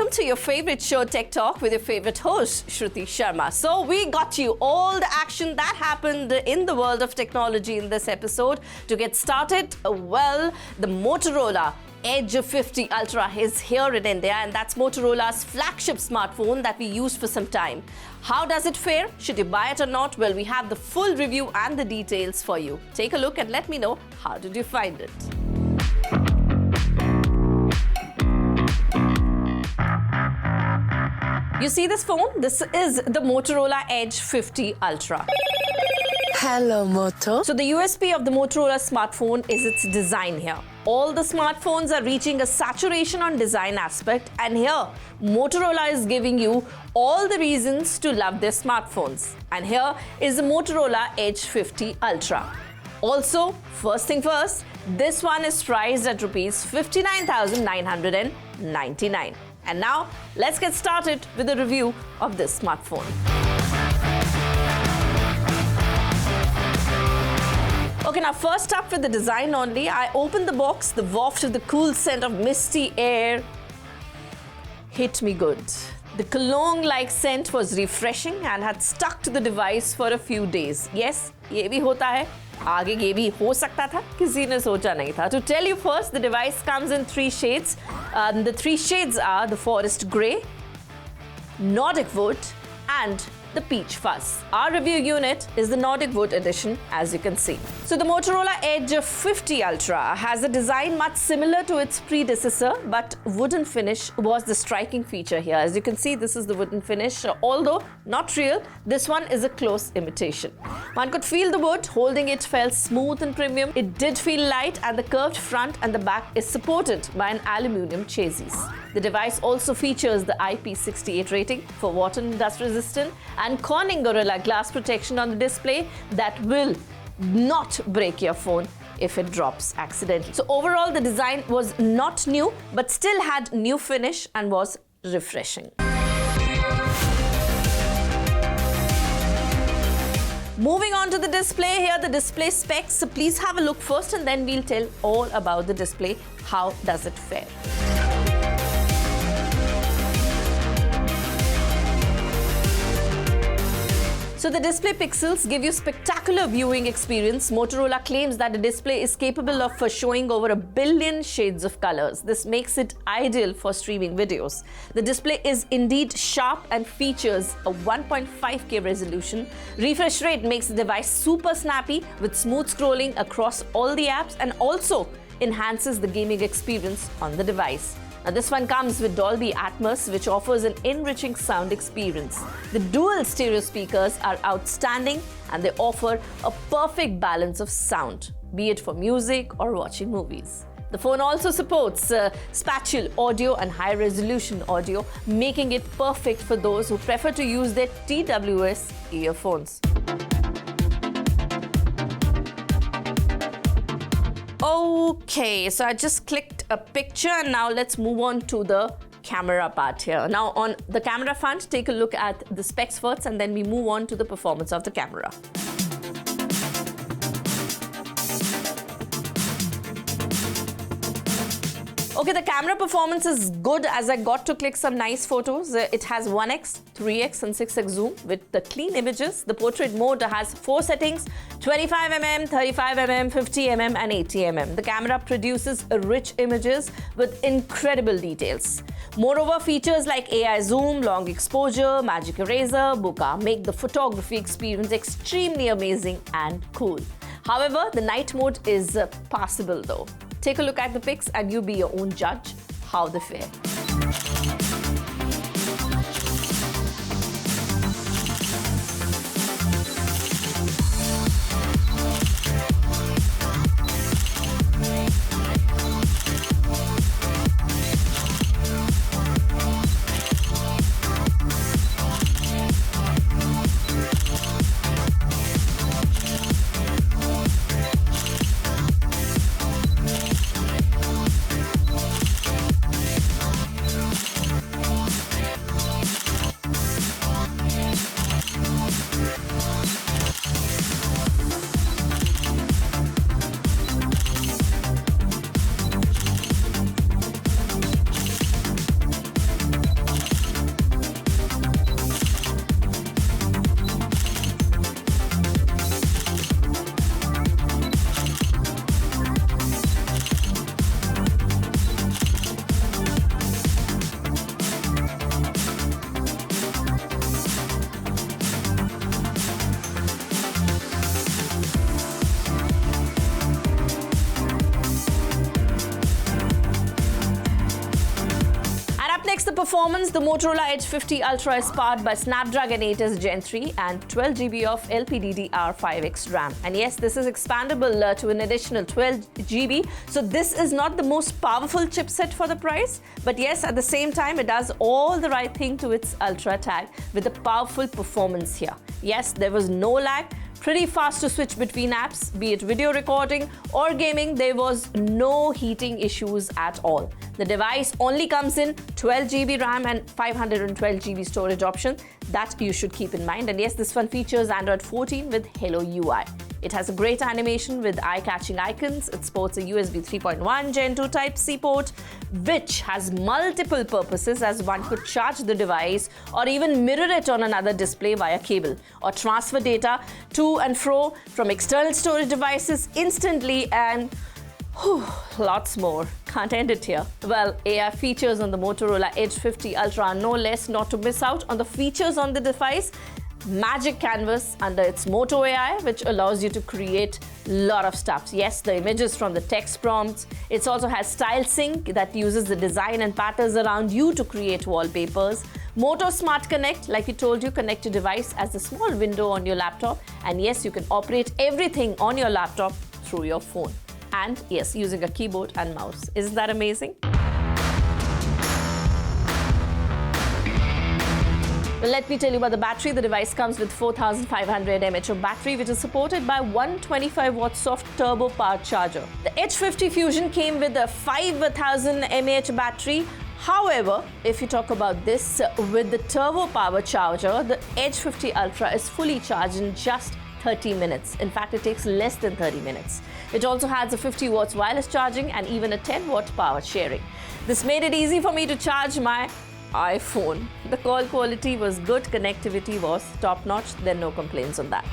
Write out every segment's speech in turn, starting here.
welcome to your favorite show, Tech Talk, with your favorite host, Shruti Sharma. So we got you all the action that happened in the world of technology in this episode. To get started, well, the Motorola Edge 50 Ultra is here in India, and that's Motorola's flagship smartphone that we used for some time. How does it fare? Should you buy it or not? Well, we have the full review and the details for you. Take a look and let me know, how did you find it? You see this phone? This is the Motorola Edge 50 Ultra. Hello, Moto. So the USP of the Motorola smartphone is its design here. All the smartphones are reaching a saturation on design aspect, and here Motorola is giving you all the reasons to love their smartphones. And here is the Motorola Edge 50 Ultra. Also, first thing first, this one is priced at rupees 59,999. And now, let's get started with a review of this smartphone. Okay, now first up with the design only. I opened the box, the waft of the cool scent of misty air hit me good. The cologne-like scent was refreshing and had stuck to the device for a few days. Yes, ये भी होता है. आगे ये भी हो सकता था, किसी ने सोचा नहीं था. To tell you first, the device comes in 3 shades. The 3 shades are the forest grey, Nordic wood, and the peach fuzz. Our review unit is the Nordic wood edition, as you can see. So the Motorola Edge 50 Ultra has a design much similar to its predecessor, but wooden finish was the striking feature here. As you can see, this is the wooden finish. Although not real, this one is a close imitation. One could feel the wood, holding it felt smooth and premium. It did feel light, and the curved front and the back is supported by an aluminium chassis. The device also features the IP68 rating for water and dust resistant and Corning Gorilla Glass protection on the display that will not break your phone if it drops accidentally. So overall, the design was not new, but still had new finish and was refreshing. Moving on to the display, here the display specs. So please have a look first, and then we'll tell all about the display. How does it fare? So the display pixels give you spectacular viewing experience. Motorola claims that the display is capable of showing over 1 billion shades of colors. This makes it ideal for streaming videos. The display is indeed sharp and features a 1.5K resolution. Refresh rate makes the device super snappy with smooth scrolling across all the apps, and also enhances the gaming experience on the device. Now, this one comes with Dolby Atmos, which offers an enriching sound experience. The dual stereo speakers are outstanding, and they offer a perfect balance of sound, be it for music or watching movies. The phone also supports spatial audio and high-resolution audio, making it perfect for those who prefer to use their TWS earphones. Okay, so I just clicked a picture, and now let's move on to the camera part here. Now on the camera front, take a look at the specs first, and then we move on to the performance of the camera. Okay, the camera performance is good as I got to click some nice photos. It has 1x, 3x and 6x zoom with the clean images. The portrait mode has 4 settings: 25mm, 35mm, 50mm and 80mm. The camera produces rich images with incredible details. Moreover, features like AI zoom, long exposure, magic eraser, bokeh make the photography experience extremely amazing and cool. However, the night mode is passable though. Take a look at the pics and you be your own judge how they fare. takes the performance, the Motorola Edge 50 Ultra is powered by Snapdragon 8s Gen 3 and 12 GB of LPDDR5X RAM. And yes, this is expandable to an additional 12 GB. So this is not the most powerful chipset for the price, but yes, at the same time, it does all the right thing to its Ultra tag with a powerful performance here. Yes, there was no lag. Pretty fast to switch between apps, be it video recording or gaming. There was no heating issues at all. The device only comes in 12 GB RAM and 512 GB storage option. That you should keep in mind. And yes, this one features Android 14 with Hello UI. It has a great animation with eye-catching icons. It sports a USB 3.1 Gen 2 Type-C port, which has multiple purposes, as one could charge the device or even mirror it on another display via cable or transfer data to and fro from external storage devices instantly, and lots more. Can't end it here. Well, AI features on the Motorola Edge 50 Ultra are no less. Not to miss out on the features on the device. Magic Canvas under its Moto AI, which allows you to create a lot of stuff. Yes, the images from the text prompts. It also has Style Sync that uses the design and patterns around you to create wallpapers. Moto Smart Connect, like we told you, connect your device as a small window on your laptop. And yes, you can operate everything on your laptop through your phone. And yes, using a keyboard and mouse. Isn't that amazing? Well, let me tell you about the battery. The device comes with 4500 mAh of battery, which is supported by 125 watt soft turbo power charger. The Edge 50 Fusion came with a 5000 mAh battery. However, if you talk about this, with the turbo power charger, the Edge 50 Ultra is fully charged in just 30 minutes. In fact, it takes less than 30 minutes. It also has a 50 watts wireless charging and even a 10 watt power sharing. This made it easy for me to charge my iPhone. The call quality was good, connectivity was top-notch, there are no complaints on that.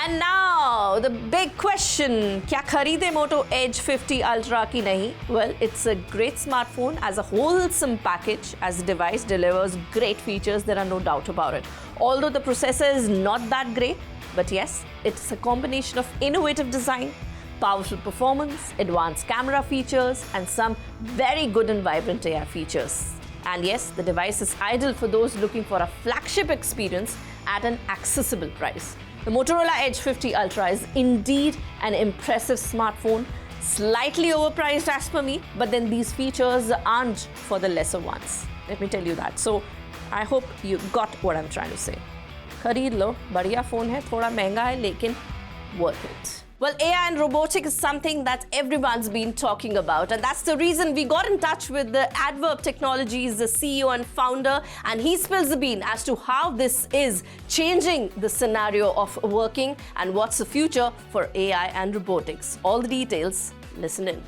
And now, the big question, kya kharide Moto Edge 50 Ultra ki nahi? Well, it's a great smartphone as a wholesome package. As a device, delivers great features, there are no doubt about it. Although the processor is not that great, but yes, it's a combination of innovative design, powerful performance, advanced camera features, and some very good and vibrant AI features. And yes, the device is ideal for those looking for a flagship experience at an accessible price. The Motorola Edge 50 Ultra is indeed an impressive smartphone, slightly overpriced as per me, but then these features aren't for the lesser ones. Let me tell you that. So I hope you got what I'm trying to say. Khareed lo, बढ़िया phone hai, thoda महंगा hai, lekin worth it. Well, AI and robotics is something that everyone's been talking about, and that's the reason we got in touch with the Addverb Technologies, the CEO and founder, and he spills the bean as to how this is changing the scenario of working and what's the future for AI and robotics. All the details, listen in.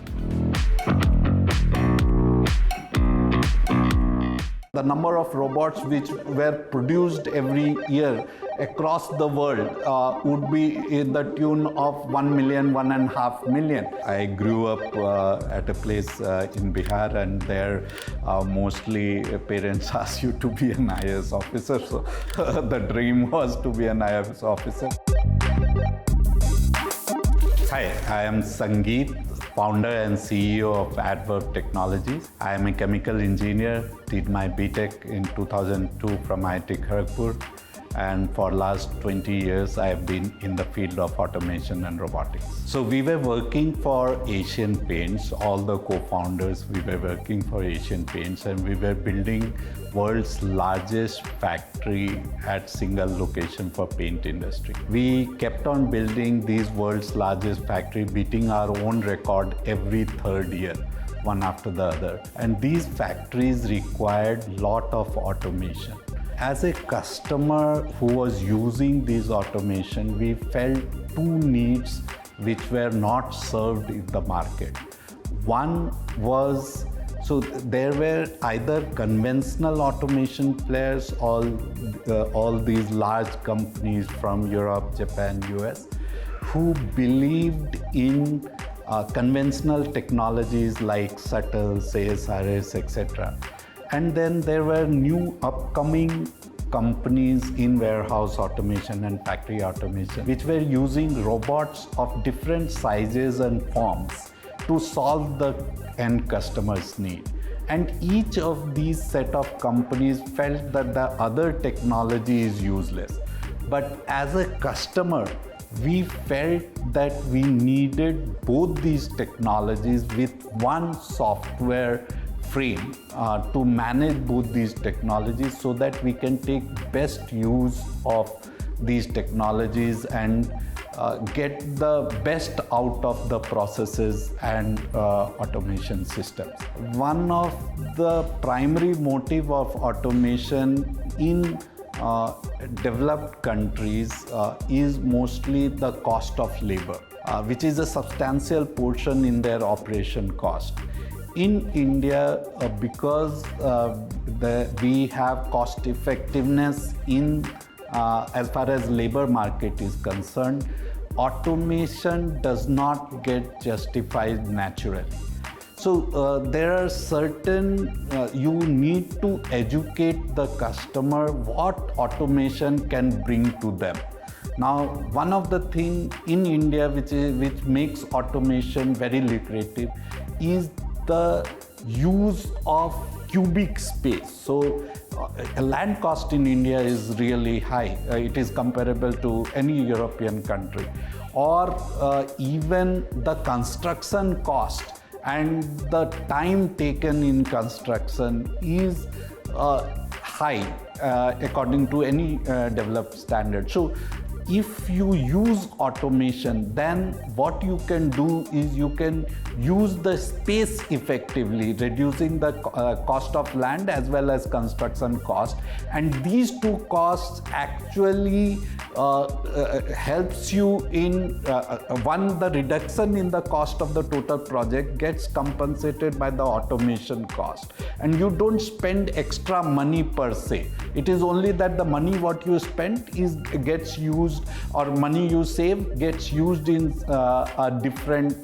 The number of robots which were produced every year across the world would be in the tune of 1 million, 1.5 million. I grew up at a place in Bihar, and there mostly parents ask you to be an IAS officer. So the dream was to be an IAS officer. Hi, I am Sangeet, founder and CEO of Addverb Technologies. I am a chemical engineer, did my BTech in 2002 from IIT Kharagpur, and for last 20 years I have been in the field of automation and robotics. So we were working for Asian Paints, all the co-founders, we were working for Asian Paints, and we were building world's largest factory at single location for paint industry. We kept on building these world's largest factory, beating our own record every third year, one after the other. And these factories required lot of automation. As a customer who was using this automation, we felt two needs which were not served in the market. One was, so there were either conventional automation players, all these large companies from Europe, Japan, US, who believed in conventional technologies like shuttles, ASRS, etc. And then there were new upcoming companies in warehouse automation and factory automation, which were using robots of different sizes and forms to solve the end customer's need. And each of these set of companies felt that the other technology is useless. But as a customer, we felt that we needed both these technologies with one software frame to manage both these technologies so that we can take best use of these technologies and get the best out of the processes and automation systems. One of the primary motive of automation in developed countries is mostly the cost of labor, which is a substantial portion in their operation cost. In India, because we have cost effectiveness in as far as labor market is concerned, automation does not get justified naturally. So there are certain, you need to educate the customer what automation can bring to them. Now, one of the things in India which makes automation very lucrative is the use of cubic space. So land cost in India is really high. It is comparable to any European country. Or even the construction cost and the time taken in construction is high according to any developed standard. So if you use automation, then what you can do is you can use the space effectively, reducing the cost of land as well as construction cost. And these two costs actually helps you in one, the reduction in the cost of the total project gets compensated by the automation cost, and you don't spend extra money per se. It is only that the money what you spent gets used, or money you save gets used in a different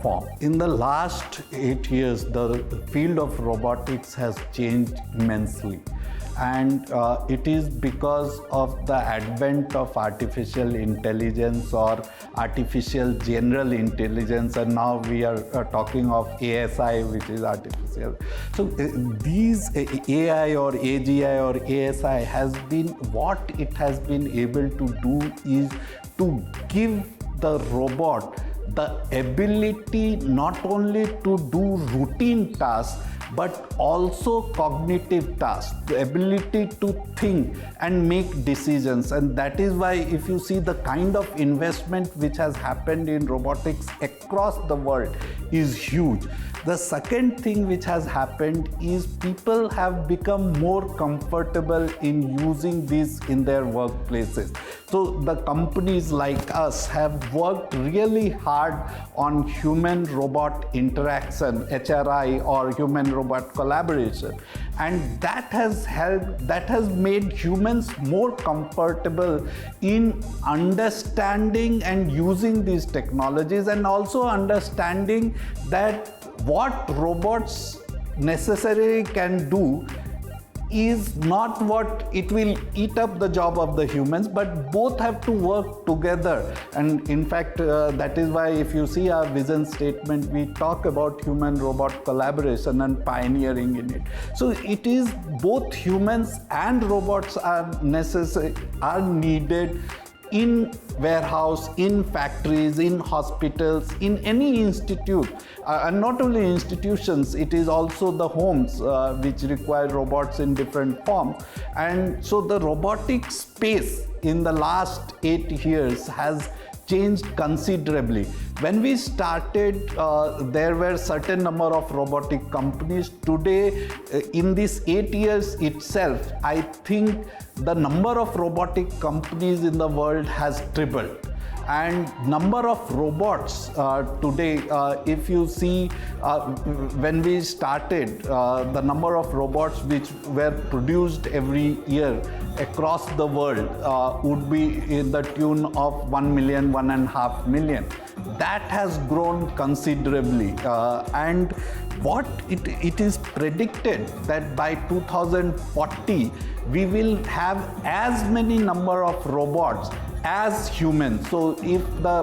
form. In the last 8 years, the field of robotics has changed immensely. And it is because of the advent of artificial intelligence or artificial general intelligence, and now we are talking of ASI, which is artificial. So these AI or AGI or ASI has been, what it has been able to do is to give the robot the ability not only to do routine tasks but also cognitive tasks, the ability to think and make decisions. And that is why if you see the kind of investment which has happened in robotics across the world is huge. The second thing which has happened is people have become more comfortable in using this in their workplaces. So the companies like us have worked really hard on human-robot interaction, HRI, or human-robot collaboration. And that has helped, that has made humans more comfortable in understanding and using these technologies, and also understanding that what robots necessarily can do is not what it will eat up the job of the humans, but both have to work together. And in fact, that is why if you see our vision statement, we talk about human-robot collaboration and pioneering in it. So it is both humans and robots are necessary, are needed in warehouse, in factories, in hospitals, in any institute, and not only institutions, it is also the homes which require robots in different forms. And so the robotic space in the last 8 years has changed considerably. When we started, there were certain number of robotic companies. Today, in these 8 years itself, I think the number of robotic companies in the world has tripled. And number of robots today, if you see, when we started, the number of robots which were produced every year across the world would be in the tune of 1 million, 1.5 million. That has grown considerably. And what it is predicted that by 2040 we will have as many number of robots as humans. So if the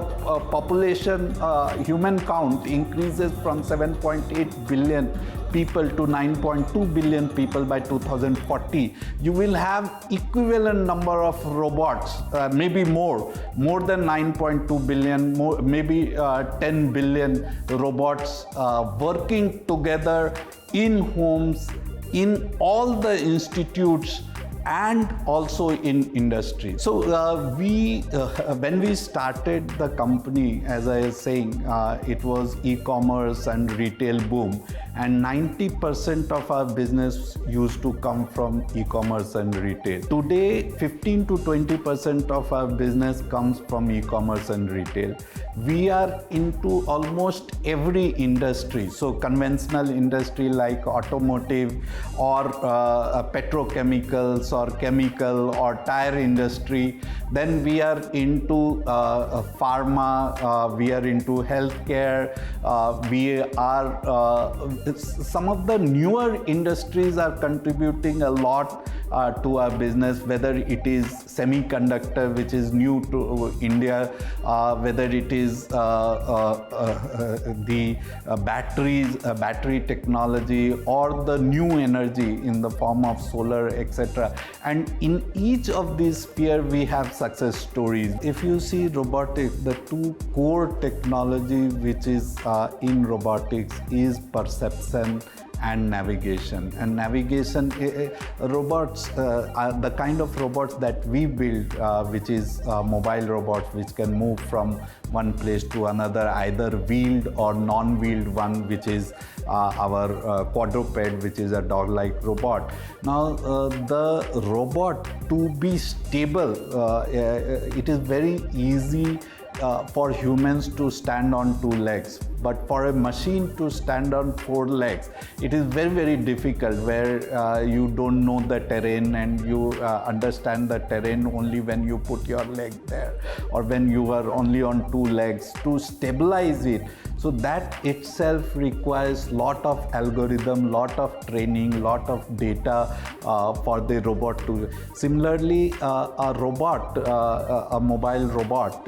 population human count increases from 7.8 billion people to 9.2 billion people by 2040, you will have equivalent number of robots, maybe more than 9.2 billion, maybe 10 billion robots working together in homes, in all the institutes, and also in industry. So when we started the company, as I was saying, it was e-commerce and retail boom, and 90% of our business used to come from e-commerce and retail. Today, 15 to 20% of our business comes from e-commerce and retail. We are into almost every industry, so conventional industry like automotive or petrochemicals or chemical or tire industry. Then we are into pharma, we are into healthcare, we are some of the newer industries are contributing a lot to our business, whether it is semiconductor, which is new to India, whether it is the batteries, battery technology, or the new energy in the form of solar, etc. And in each of these spheres, we have success stories. If you see robotics, the two core technology which is in robotics is perception and navigation. And navigation, robots, the kind of robots that we build, which is mobile robots, which can move from one place to another, either wheeled or non-wheeled one, which is our quadruped, which is a dog-like robot. Now, the robot, to be stable, it is very easy for humans to stand on two legs, but for a machine to stand on four legs, it is very, very difficult, where you don't know the terrain, and you understand the terrain only when you put your leg there, or when you are only on two legs. To stabilize it, so that itself requires lot of algorithm, lot of training, lot of data for the robot to. Similarly, a robot, a mobile robot,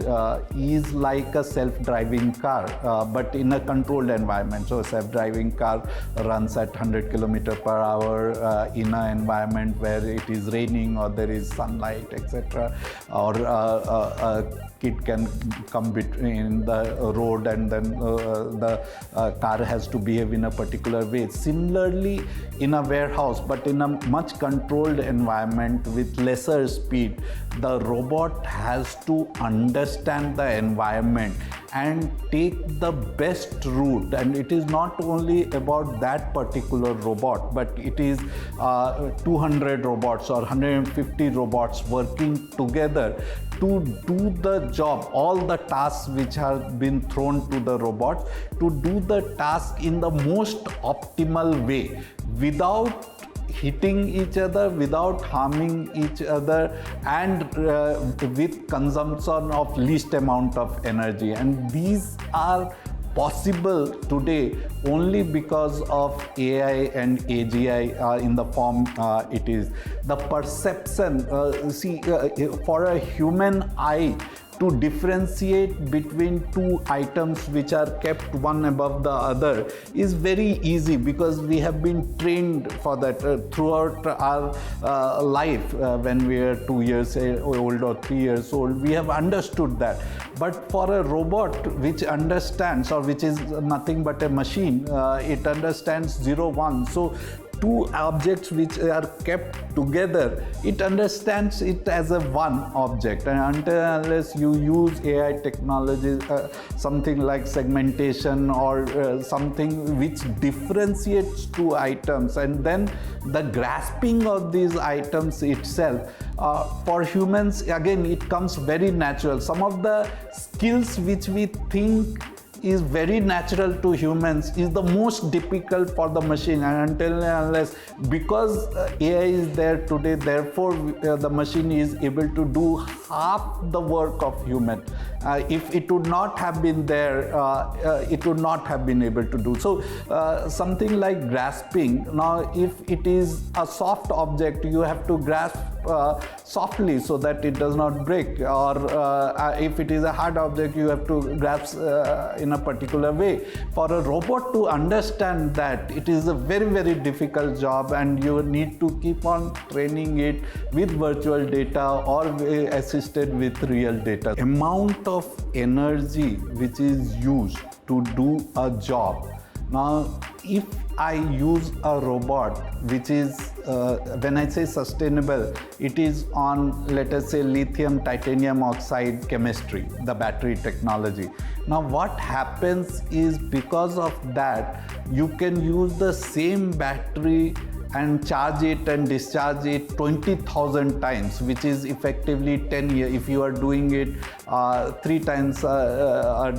is like a self-driving car, but in a controlled environment. So a self-driving car runs at 100 km per hour in an environment where it is raining or there is sunlight, etc. Or a kid can come between the road, and then the car has to behave in a particular way. Similarly, in a warehouse, but in a much controlled environment with lesser speed, the robot has to understand the environment and take the best route. And it is not only about that particular robot, but it is 200 robots or 150 robots working together to do the job, all the tasks which have been thrown to the robot, to do the task in the most optimal way, without hitting each other, without harming each other, and with consumption of least amount of energy. And these are possible today only because of AI and AGI in the form it is. The perception, for a human eye to differentiate between two items which are kept one above the other is very easy, because we have been trained for that throughout our life. When we are 2 years old or 3 years old, we have understood that. But for a robot which understands, or which is nothing but a machine, it understands 0, 1. So two objects which are kept together, it understands it as a one object. And unless you use AI technology, something like segmentation or something which differentiates two items, and then the grasping of these items itself, for humans, again, it comes very natural. Some of the skills which we think is very natural to humans is the most difficult for the machine, and until and unless, because AI is there today, therefore the machine is able to do half the work of human. If it would not have been there, it would not have been able to do. So something like grasping, now if it is a soft object, you have to grasp softly so that it does not break, or if it is a hard object, you have to grasp in a particular way. For a robot to understand that, it is a very, very difficult job, and you need to keep on training it with virtual data or assisted with real data. Amount of energy which is used to do a job. Now, if I use a robot which is, when I say sustainable, it is on, let us say, lithium titanium oxide chemistry, the battery technology. Now what happens is, because of that, you can use the same battery and charge it and discharge it 20,000 times, which is effectively 10 years. If you are doing it 3 times a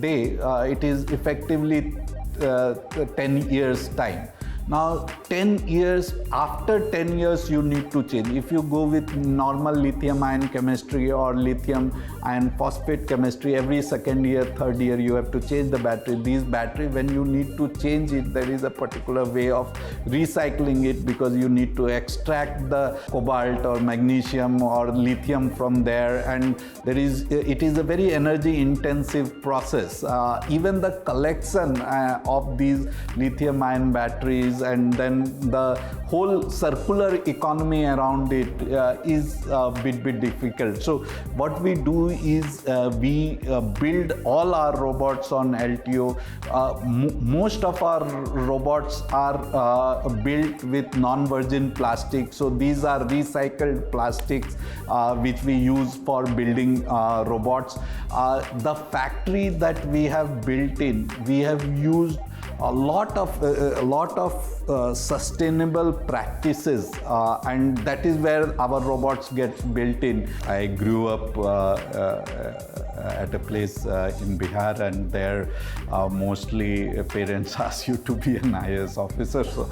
day, it is effectively 10 years time. Now 10 years, after 10 years you need to change. If you go with normal lithium ion chemistry or lithium iron phosphate chemistry, every second year, third year you have to change the battery. These battery, when you need to change it, there is a particular way of recycling it, because you need to extract the cobalt or magnesium or lithium from there, and it is a very energy intensive process. Even the collection of these lithium ion batteries and then the whole circular economy around it is a bit difficult. So what we do is we build all our robots on LTO. Most of our robots are built with non-virgin plastic. So these are recycled plastics which we use for building robots. The factory that we have built in, we have used a lot of sustainable practices, and that is where our robots get built in. I grew up at a place in Bihar, and there mostly parents ask you to be an IAS officer. So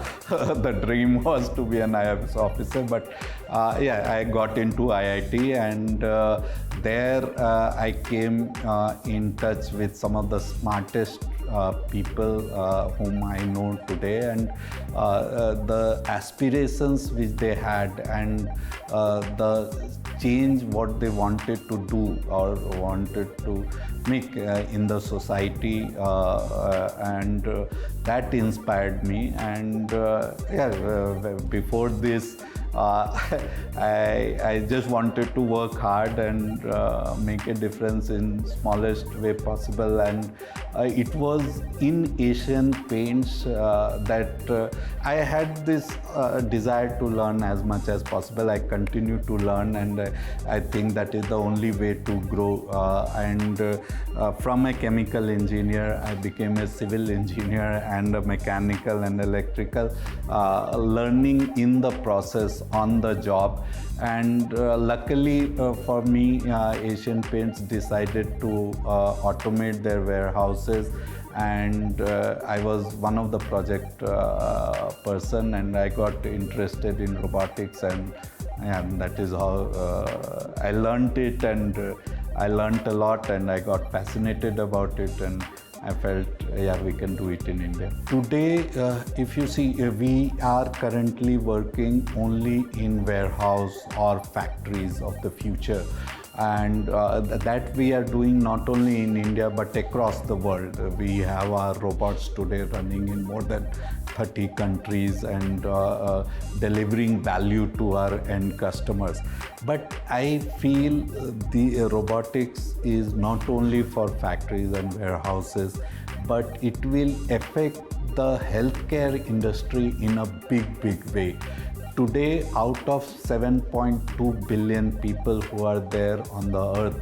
the dream was to be an IAS officer, but yeah, I got into IIT, and there I came in touch with some of the smartest people whom I know today, and the aspirations which they had, and the change what they wanted to do or wanted to make in the society, and that inspired me. And before this, I just wanted to work hard and make a difference in smallest way possible, and it was in Asian Paints that I had this desire to learn as much as possible. I continue to learn, and I think that is the only way to grow. From a chemical engineer, I became a civil engineer and a mechanical and electrical, learning in the process, on the job. And luckily for me, Asian Paints decided to automate their warehouses, and I was one of the project person, and I got interested in robotics, and that is how I learned it, and I learned a lot, and I got fascinated about it, and I felt, yeah, we can do it in India. Today, if you see, we are currently working only in warehouse or factories of the future. And that we are doing not only in India but across the world. We have our robots today running in more than 30 countries and delivering value to our end customers. But I feel the robotics is not only for factories and warehouses, but it will affect the healthcare industry in a big way. Today, out of 7.2 billion people who are there on the earth,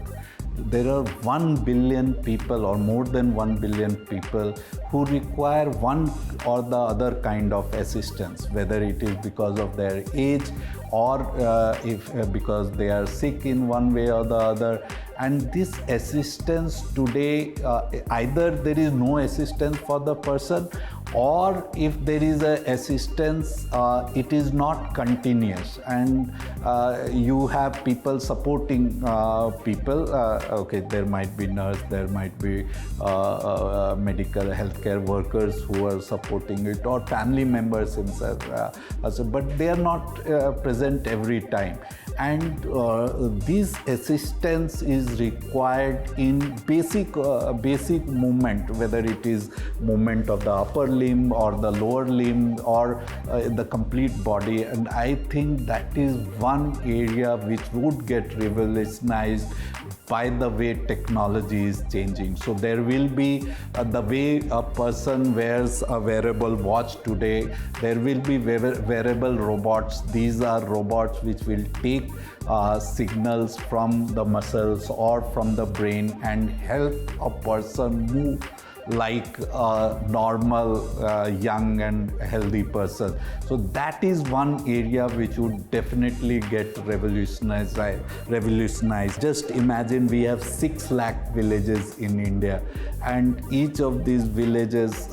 there are 1 billion people or more than 1 billion people who require one or the other kind of assistance, whether it is because of their age or because they are sick in one way or the other. And this assistance today, either there is no assistance for the person, or if there is a assistance, it is not continuous, and you have people supporting people. Okay, there might be nurse, there might be medical healthcare workers who are supporting it, or family members himself, but they are not present every time. And this assistance is required in basic movement, whether it is movement of the upper limb or the lower limb or the complete body. And I think that is one area which would get revolutionized by the way technology is changing. So there will be the way a person wears a wearable watch today, there will be wearable robots. These are robots which will take signals from the muscles or from the brain and help a person move like a normal young and healthy person. So that is one area which would definitely get revolutionized. Just imagine we have 6 lakh villages in India, and each of these villages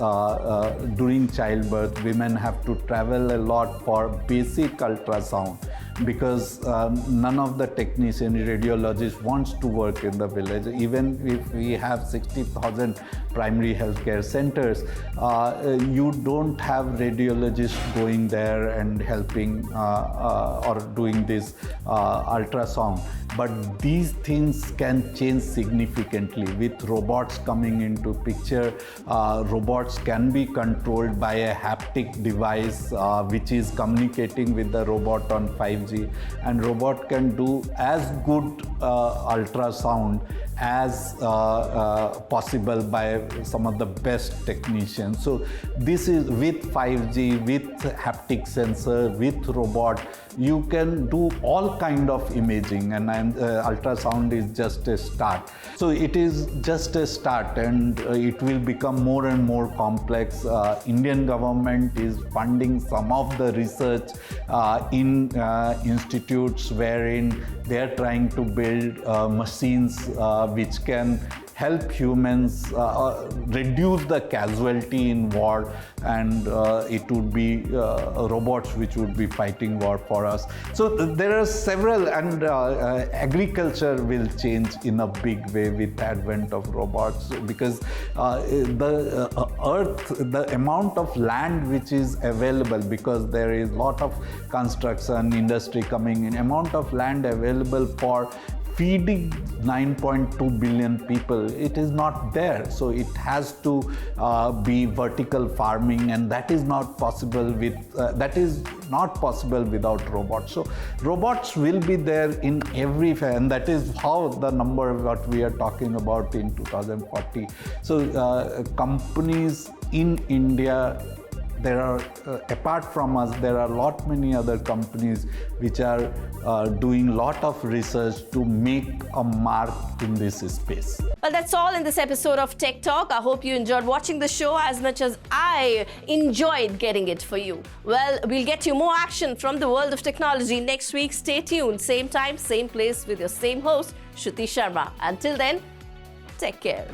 during childbirth, women have to travel a lot for basic ultrasound, because none of the technicians, radiologists wants to work in the village. Even if we have 60,000 primary healthcare centers, you don't have radiologists going there and helping or doing this ultrasound. But these things can change significantly with robots coming into picture. Robots can be controlled by a haptic device which is communicating with the robot on 5G, and robot can do as good ultrasound as possible by some of the best technicians. So this is with 5G, with haptic sensor, with robot, you can do all kind of imaging, and ultrasound is just a start. So it is just a start, and it will become more and more complex. Indian government is funding some of the research in institutes wherein they are trying to build machines which can help humans reduce the casualty in war, and it would be robots which would be fighting war for us. So there are several, and agriculture will change in a big way with the advent of robots, because the earth, the amount of land which is available, because there is lot of construction industry coming in, amount of land available for feeding 9.2 billion people, it is not there. So it has to be vertical farming, and that is not possible without robots. So robots will be there in every fair, and that is how the number what we are talking about in 2040. So companies in India, there are apart from us, there are many other companies which are doing lot of research to make a mark in this space. Well, that's all in this episode of Tech Talk. I hope you enjoyed watching the show as much as I enjoyed getting it for you. Well, we'll get you more action from the world of technology next week. Stay tuned, same time, same place, with your same host, Shruti Sharma. Until then, take care.